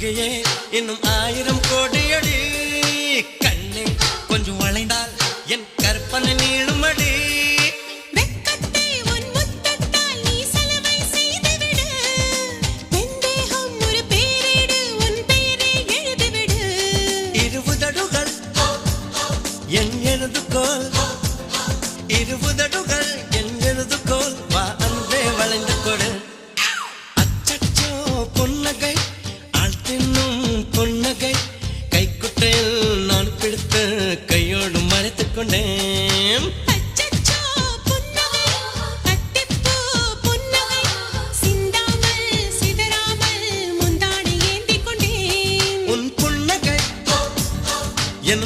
இங்கேயே இன்னும் 1000 கோடியடி. கண்ணே கொஞ்சம் வளைந்தால் என் கற்பனை நீளுமடி. என் எழுதுகோள் 20